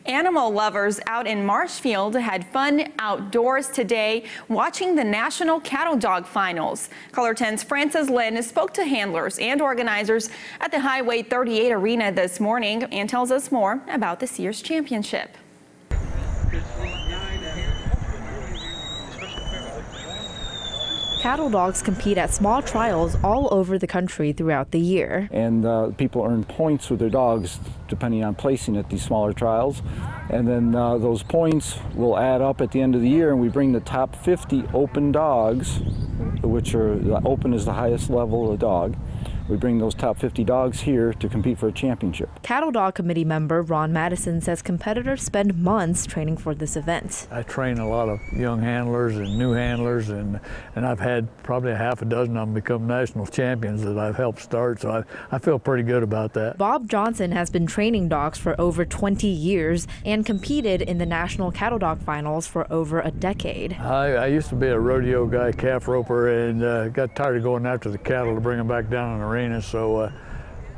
Animal lovers out in Marshfield had fun outdoors today watching the National Cattle Dog Finals. Color 10's Frances Lynn spoke to handlers and organizers at the Highway 38 Arena this morning and tells us more about this year's championship. Cattle dogs compete at small trials all over the country throughout the year. And people earn points with their dogs depending on placing at these smaller trials. And then those points will add up at the end of the year, and we bring the top 50 open dogs, which are open is the highest level of the dog. We bring those top 50 dogs here to compete for a championship. Cattle Dog Committee member Ron Madison says competitors spend months training for this event. I train a lot of young handlers and new handlers, and I've had probably a half a dozen of them become national champions that I've helped start, so I feel pretty good about that. Bob Johnson has been training dogs for over 20 years and competed in the National Cattle Dog Finals for over a decade. I used to be a rodeo guy, calf roper, and got tired of going after the cattle to bring them back down in the arena, so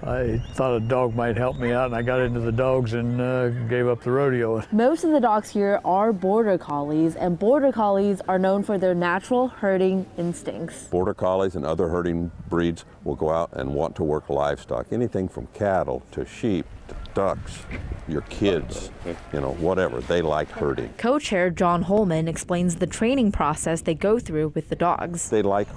I thought a dog might help me out, and I got into the dogs and gave up the rodeo. Most of the dogs here are border collies, and border collies are known for their natural herding instincts. Border collies and other herding breeds will go out and want to work livestock, anything from cattle to sheep to ducks, your kids, you know, whatever. They like herding. Co-chair John Holman explains the training process they go through with the dogs. They like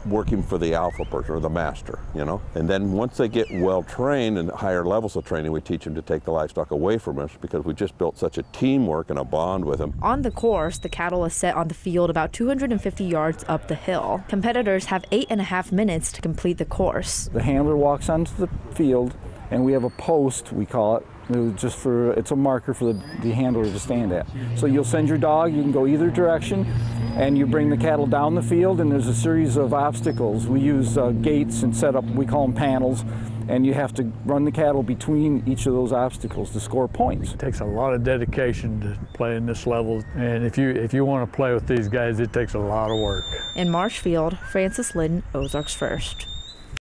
working for the alpha person or the master, you know, and then once they get well trained and higher levels of training, we teach them to take the livestock away from us because we just built such a teamwork and a bond with them. On the course, the cattle is set on the field about 250 yards up the hill. Competitors have 8.5 minutes to complete the course. The handler walks onto the field, and we have a post, we call it, it's a marker for the handler to stand at. So you'll send your dog, you can go either direction, and you bring the cattle down the field, and there's a series of obstacles. We use gates and set up, we call them panels, and you have to run the cattle between each of those obstacles to score points. It takes a lot of dedication to play in this level, and if you want to play with these guys, it takes a lot of work. In Marshfield, Frances Lynn, Ozarks First.